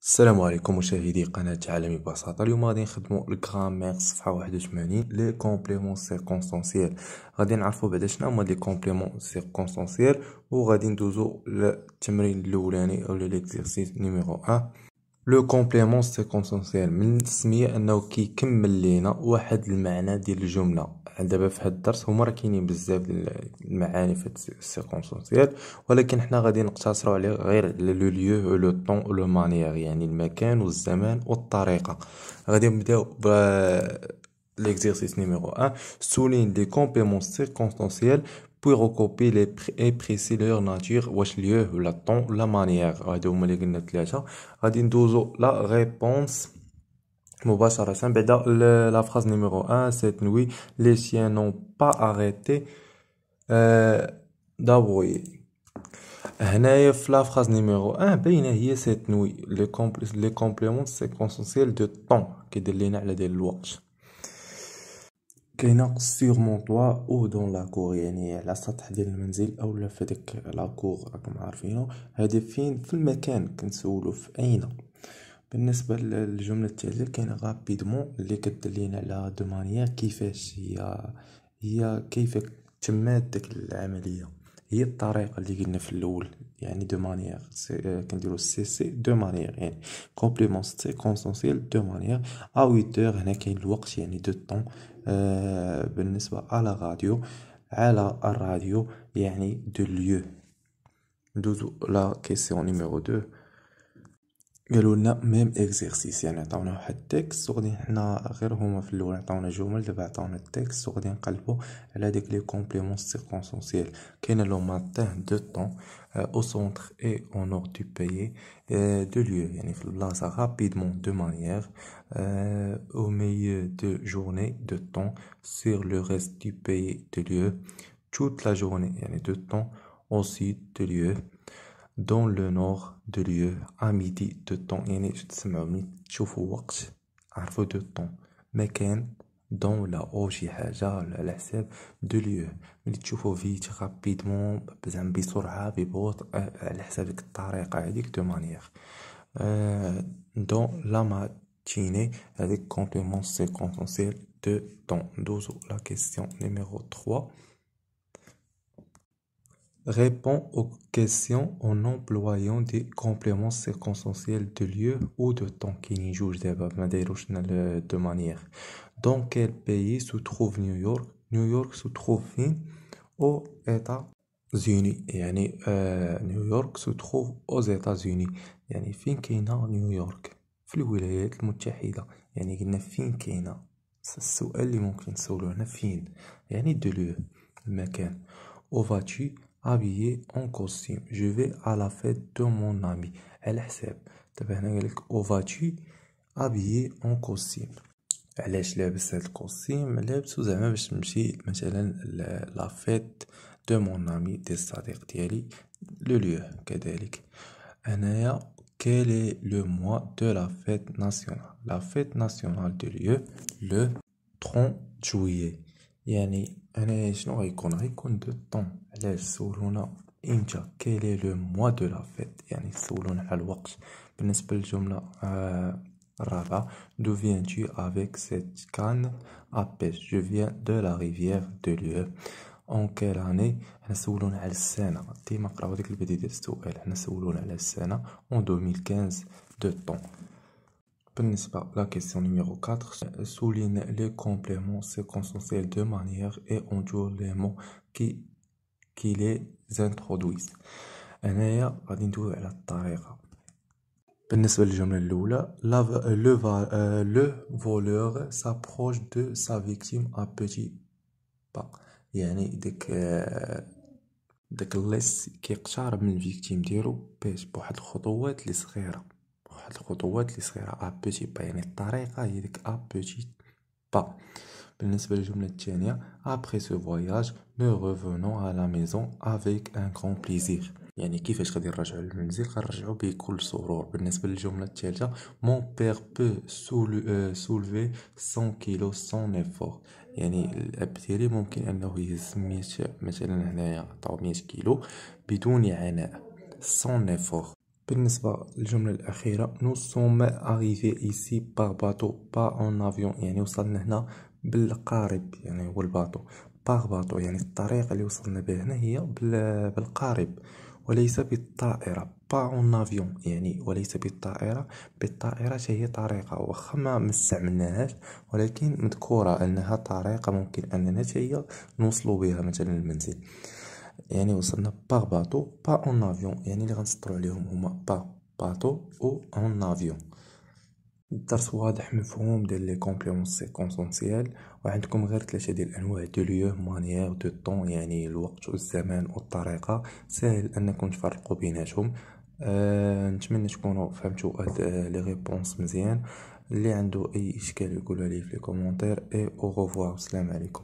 السلام عليكم مشاهدي قناة عالمي ببساطة. اليوم غادي نخدمو الغرامير صفحة 81 لي كومبليمون سيركونستانسيال. غادي نعرفو بعدا شنو هما لي كومبليمون سيركونستانسيال وغادي ندوزو للتمرين الاولاني او ليكزيرسيس نيميرو 1. لو كومبليمون سيركونستانسيال من السمية انه كيكمل لينا واحد المعنى ديال الجملة. دابا في هاد الدرس هما راه كاينين بزاف ديال المعاني في السيركونستانسيال، ولكن حنا غادي نقتصروا عليه غير لو ليو و لو طون و لو مانيير، يعني المكان والزمان والطريقة. غادي نبداو ب l'exercice numéro 1. Souligne les compléments circonstanciels puis recopie et précise leur nature واش lieu ولا طون ولا مانيير. هادو هما اللي قلنا ثلاثة. غادي ندوزو لا ريبونس مباشرة بعدا لا phrase numéro 1. Cette nuit les chiens n'ont pas arrêté d'aboyer. هنايا في لا phrase numéro 1 باينة هي cette nuit les compléments circonstanciels de temps كيدير لينا على ديال الوقت. كاينه sur mon toit ou dans la cour، يعني على السطح ديال المنزل اولا في ديك لا كور راكم عارفينه. هذه فين في المكان كنسولو في اين. بالنسبه للجمله التاليه كاينه غابيدمون اللي كدير لينا على دو مانيير كيفاش هي كيف تمات ديك العمليه، هي الطريقه اللي قلنا في الاول، يعني دو مانيير كنديرو سي دو مانيير، يعني كومبليمون سيركونستانسيال دو مانيير. ا 8 هنا كاين الوقت يعني دو طون. بالنسبه على راديو، على الراديو يعني دو ليو. ندوزو لا كيسيون نيميرو 2. قالوا لنا ميم اكزرسيس، يعني عطاونا واحد التكست وغادي حنا غير هما في الاول عطاونا جمل، دابا عطاونا التكست وغادي نقلبو على ديك لي كومبليمون سيركونستانسيال. كاين لو ماتان دو طون او سونتر اي او نور دو بيي دو ليو، يعني في البلاصه رابيدمون دو مانيير او ميليو دو جورني دو طون سور لو ريست دو بيي دو ليو toute la journée يعني دو طون au sud de lieu dans le nord de lieu à midi de temps، يعني تسمعوا ملي تشوفوا وقت عرفوا دو طون مكان دون ولا او شي حاجه ولا على حساب دو ليو. ملي تشوفوا فيت رابيدمون زعما بسرعه ببطء على حساب ديك الطريقه هذيك دو مانيير. دون لا ماتيني هذيك كومبليمون سيكونسيال دو طون. ندوزو لا كيسيون نيميرو 3. Réponds aux questions en employant des compléments circonstanciels de lieu ou de temps qui n'y jouent d'abord de manière. Dans quel pays se trouve New York? New York se trouve aux États-Unis. يعني New York se trouve aux États-Unis. يعني فين كاينة نيويورك؟ في الولايات المتحدة. يعني قلنا فين كاينة، السؤال اللي ممكن نسولو هنا فين، يعني دو lieu المكان. Où vas-tu? Habillé en costume. Je vais à la fête de mon ami. على حساب دابا هنا قالك où vas-tu habillé en costume. علاش لابس هاد الكوستيم؟ لابسو زعما باش تمشي مثلا لا فيت دو مون امي ديال الصديق ديالي. لو ليو كذلك. هنايا quel est le mois de la fête nationale. La fête nationale de lieu le 30 juillet. يعني هنايا شنو غيكون دو طون. علاش سولونا امتى؟ quel est le mois de la fête، يعني سولونا على الوقت. بالنسبة للجملة الرابعة d'où viens-tu avec cette canne à pêche. Je viens de la rivière de Lieu. en quelle année. حنا سولونا على السنة، ديما قراو ديك البداية ديال السؤال. حنا سولونا على السنة en 2015 de temps. بالنسبة لا كيسيون نيميرو 4. souligne les compléments circonstanciels de manière et entoure les mots qui les introduisent. هنايا غادي ندويو على الطريقة. بالنسبة للجملة الأولى le voleur s'approche de sa victime à petits pas، يعني داك اللص كيقترب من الفيكتيم ديالو بواحد الخطوات اللي صغيرة، ا بوتي با، يعني الطريقة هي ديك ا بوتي با. بالنسبة للجملة الثانية après ce voyage nous revenons à la maison avec un grand plaisir، يعني كيفاش غادي نرجعوا للمنزل غنرجعوا بكل سرور. بالنسبة للجملة الثالثة mon père peut soulever 100 كيلو sans effort، يعني الاب ديالي ممكن انه يهز 100 مثلا، هنايا عطاو 100 كيلو بدون عناء sans effort. بالنسبة للجملة الأخيرة nous sommes arrivés ici par bateau pas en avion يعني وصلنا هنا بالقارب يعني هو الباطو par bateau يعني الطريقة اللي وصلنا بها هنا هي بالقارب وليس بالطائرة pas en avion يعني وليس بالطائرة بالطائرة هي طريقة وخا ما استعملناهاش ولكن مذكورة أنها طريقة ممكن أننا هي نوصلوا بها مثلا المنزل يعني وصلنا باغ باتو با اون افيون يعني اللي غنسطرو عليهم هما باغ باتو او اون افيون. الدرس واضح مفهوم ديال لي كومبليمون سيكونسونسيال وعندكم غير 3 ديال الانواع دو ليو مانيير دو طون يعني الوقت والزمان والطريقة ساهل انكم تفرقوا بيناتهم. نتمنى تكونوا فهمتوا هاد لي ريبونس مزيان اللي عنده اي اشكال يقولها لي في لي كومونتير اي او ريفوار والسلام عليكم.